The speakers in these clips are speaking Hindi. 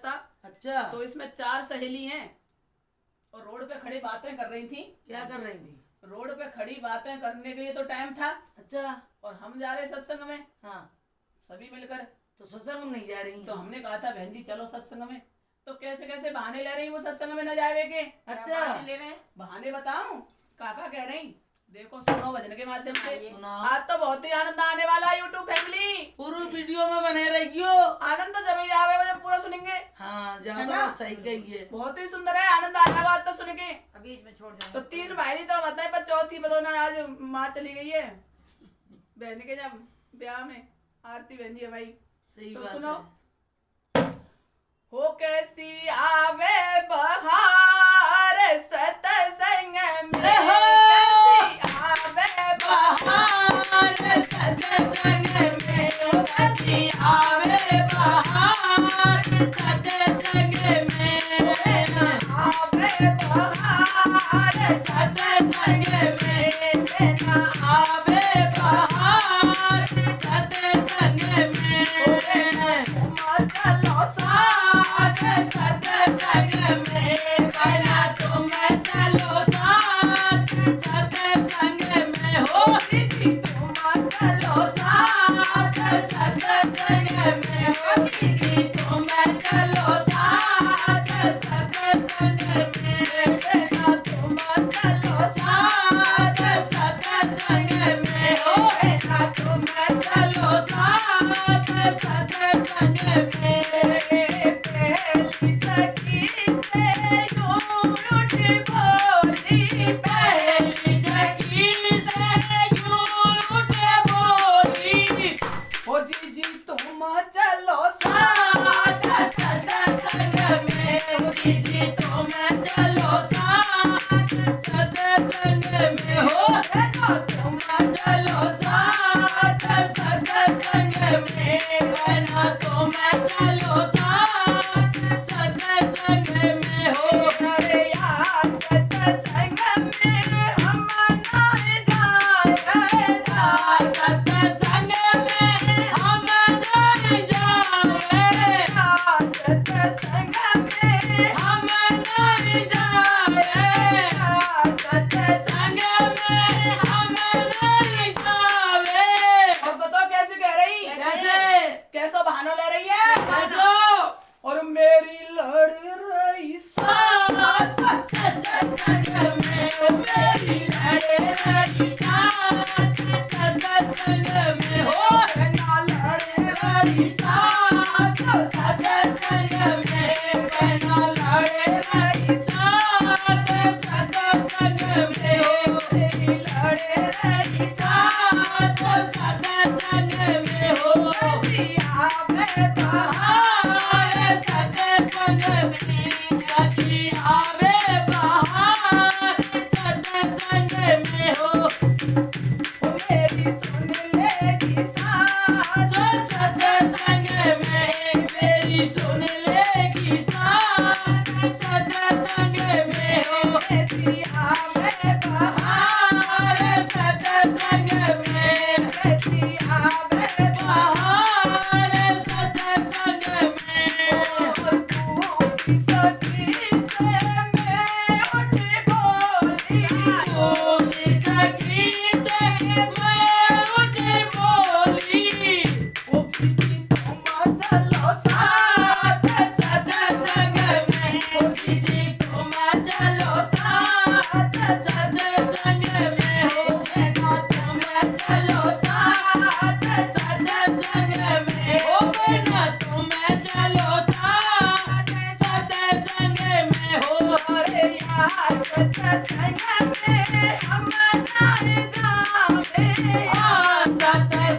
सा। अच्छा, तो इसमें 4 सहेली हैं और रोड पे खड़ी बातें कर रही थी। क्या कर रही थी? रोड पे खड़ी बातें करने के लिए तो टाइम था अच्छा, और हम जा रहे सत्संग में हाँ, सभी मिलकर। तो सत्संग में नहीं जा रही? तो हमने कहा था बहन जी चलो सत्संग में, तो कैसे कैसे बहाने ले रही वो सत्संग में न जावे के। अच्छा, ले रहे बहाने बताऊं काका कह रही। देखो सुनो भजन के माध्यम से। सुनाओ। आज तो बहुत ही आनंद आने वाला है यूट्यूब फैमिली। पूरी वीडियो में बने रहियो। आनंद तो जब ही आवे जब पूरा सुनेंगे। हाँ, है ज्यादा ना? बात सही कही है। बहुत ही सुंदर है, आनंद आएगा बात तो सुन के। अभी इसमें छोड़ जाएंगे। तो 3 भाई तो बताए पर चौथी बदौना आज माँ चली गई है बहन के जब ब्याह में। आरती बहन जी है भाई। सही तो बात सुनो। है। हो कैसी आवे बहार सत्संग में, कैसी आवे बहार सत्संग में, हो कैसी आवे बहार सत्संग में, आवे बहार सत्संग में, ना आवे बहार सत्संग में, चलो साथ सत्संग में, बना तुम चलो साथ सत्संग में, हो दीदी तुम चलो साथ सत्संग में, हो दीदी तुम चलो साथ सत्संग में, बेटा तुम चलो साथ सत्संग में, हो बेटा तुम चलो साथ सत्संग में। पहली सखी से यूं उठ बोली, पहली सखी से यूं उठ बोली, ओ जी तुम चलो साथ सत्संग में, ओ जी तुम चलो साथ सत्संग में, हो बेटा तुम चलो साथ सत्संग में, बना तुम चलो साथ सत्संग में, हो अरे यार सत्संग में हम नहीं जाए, सत्संग में हम नहीं जाए, सत्संग में हम नहीं जाए, सत्संग में हम नहीं जाए। और बताओ कैसे कह रही? कैसे? कैसो बहाना ले रही है? कैसो? और मेरी लड़ रही सास सत्संग में, मेरी लड़ रही सास सत्संग में, हो ना लड़ रही सास सत्संग में, ना लड़ रही सास सत्संग में, हो मेरी लड़ रही सास सत्संग में, हो आवे बहार सत्संग में, कभी आवे बहार सत्संग में, हो मेरी सुन लेगी सास सत्संग में, मेरी सुन लेगी सास सत्संग में, हो कैसी आवे बहार सत्संग में, कैसी आवे बहार सत्संग में, और तू सखी से मैं उठ बोली, तू सखी से मैं उठ बोली, ओ दीदी तुम चलो साथ सत्संग में, ओ दीदी तुम चलो साथ सत्संग में, हो बेटा तुम चलो साथ सत्संग में, हो बेटा तुम चलो साथ सत्संग में, हो अरे यार सत्संग में हम नहीं जावे, सत्संग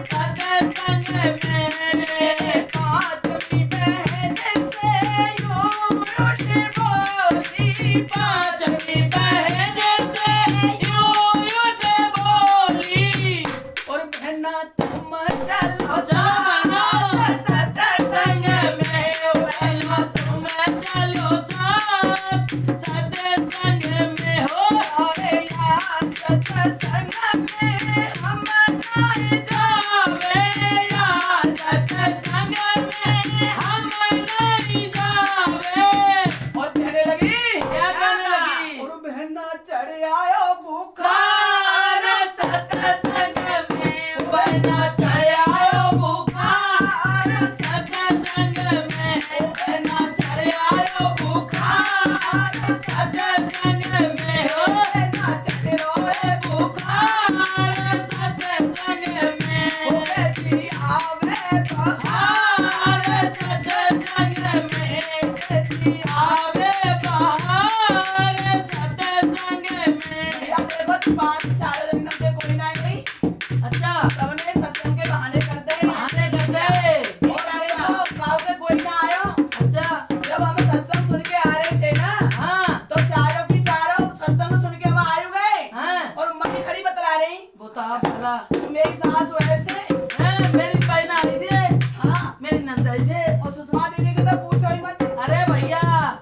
सत्संग में पांचवी बहन से यूं उठ बोली, पांचवी बहन से यूं उठ बोली, और बहना तुम चलो चलो सत्संग में, बहना तुम चलो साथ सत्संग में हो, अरे यार सत्संग में हम नहीं जावे यार सत्संग में हम नहीं जावे। और कहने लगी, क्या कहने लगी? और बहना चढ़ आयो बुखार सत्संग में, बहना चढ़ आयो बुखार सत्संग में, बहना चढ़ आयो बुखार सत्संग में हो, बहना चढ़ रोए बुखार सत्संग में, कैसी आवे हार सत्संग में, कैसी आवे बहार सत्संग में। या देखो 5-4 दिन में कोई ना नहीं, अच्छा सबने सत्संग के बहाने करते हैं। बहाने करते और देखो गाँव में कोई ना आयो, अच्छा जब हम सत्संग सुन के आ रहे थे ना, हाँ तो चारों की चारों सत्संग सुन के वहाँ आयु गए, हाँ और मम्मी खड़ी बतला रही, बता भला मेरी सास वैसे, मेरी बहन आई थी, हाँ, मेरी नंद आई थी। और सुषमा दीदी को तो पूछो ही मत, अरे भैया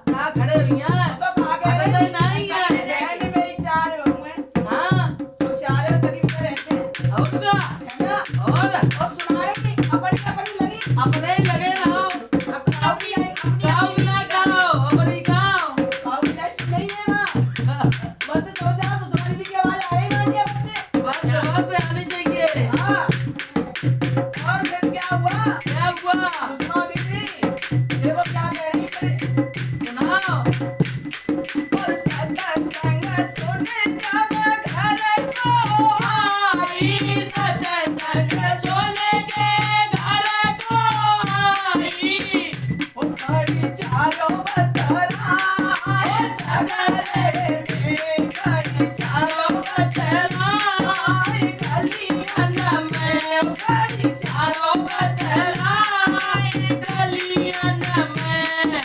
कहाँ खड़े हुई हैं? तो कहा कह अरे रही नहीं है। बहन मेरी 4 बहू हैं, हाँ तो 4 करीब में रहते हैं, और क्या? है ना? और और सुना रही अपनी लगी, अपने ही लगे रहो, अपनी आई अपनी गाँव ना करो अपनी गाँव। नहीं है ना, बस सोचा सुषमा दीदी की आवाज आ रही है बस से, बस आनी चाहिए। हाँ, और फिर क्या हुआ? क्या हुआ सुषमा दीदी देखो क्या कह रही है, सुनाओ। और सत्संग सुन जब घर को आई सत्संग सुन के घर को आई, वो खड़ी चारों बतरा सगरे में, खड़ी चारों बतरा गलियन में, खड़ी चारों बतलाई गलियन में।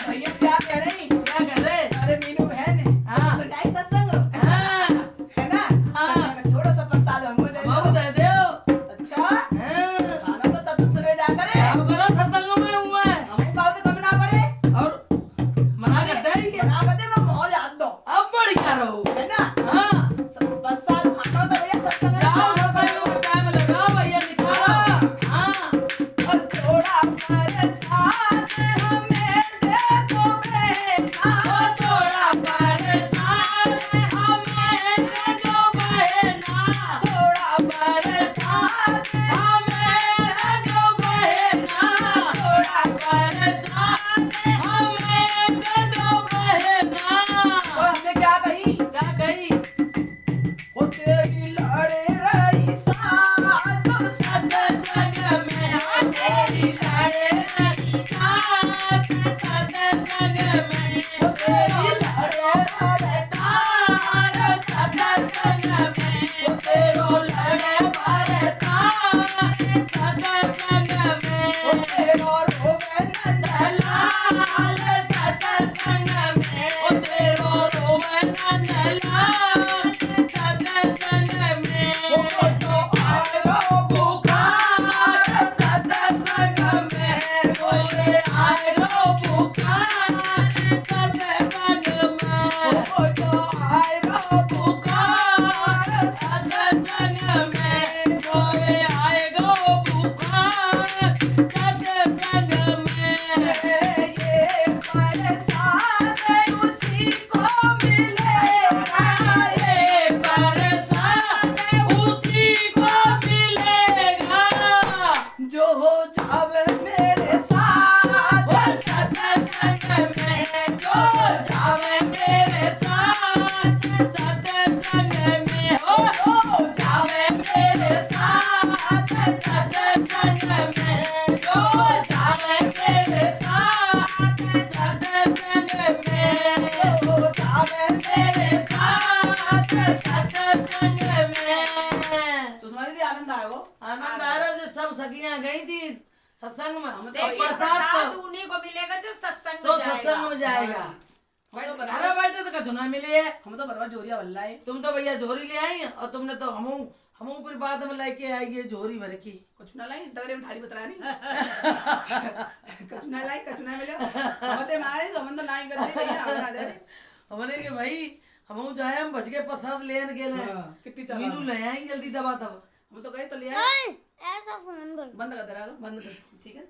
भैया क्या कह रही? क्या कर रहे? अरे मीनू बहन हाँ। सुनाई सत्संग हाँ है ना? हाँ। थोड़ा सा प्रसाद हमको दे हमको दो। दे दो। अच्छा हाँ, खाना तो सत्संग सुने जा करे, क्या करो सत्संग में हुआ है हमको गाँव से कम ना पड़े, और मना करते हैं बना कर दे ना मौज हाथ दो, अब बढ़िया रहो। है ना? हाँ प्रसाद खाना तो भैया सत्संग में जाओ खाओ। सत्संग में टाइम लगाओ भैया निकालो। हाँ और थोड़ा प्रसाद हमें दे दो बहना, थोड़ा बरसात हमें दे दो बहना, थोड़ा प्रसाद हमें दे दो बहना, थोड़ा बरसात हमें दे दो बहना। तो हमने क्या कही? क्या कही? वो तेरी लड़े रही सास सत्संग में तेरी लड़े रही साथ, सत्संग में वो तेरी लड़े रही तार, सत्संग में वो तेरो लड़े बरतार, सत्संग वो में तेरो रोवे दलाल, सत्संग में ओ तेरो रोवन दलाल, सत्संग में वो जो आयो बुखार सत्संग में बोले आए रो बुखार सत्संग में वो जो आयो बुखार सत्संग में बोले आए गो बुखार सखियां गई थी सत्संग में, हम तो देखिए प्रसाद प्रसाद तो उन्हीं को मिलेगा जो सत्संग तो में सत्संग जाएगा। में जाएगा। हम तो घर बैठे तो कछु ना मिले है। हम तो बर्बाद जोरिया वल्ला है। तुम तो भैया झोरी ले आई और तुमने तो हमू फिर बाद में लेके आई ये झोरी भर की। कुछ ना लाई तगड़े में ठाड़ी बतरा नहीं कुछ ना लाई कुछ ना मिला हम तो मारे तो हम तो नहीं करते भैया हम ना दे रहे। हमने कि भाई हम जाए हम बच के प्रसाद लेन गेले कितनी चला मीनू ले आई जल्दी दबा तब हम तो गए तो ले आए ऐसा फोन बोल बंद कर दे रहा बंद कर। ठीक है।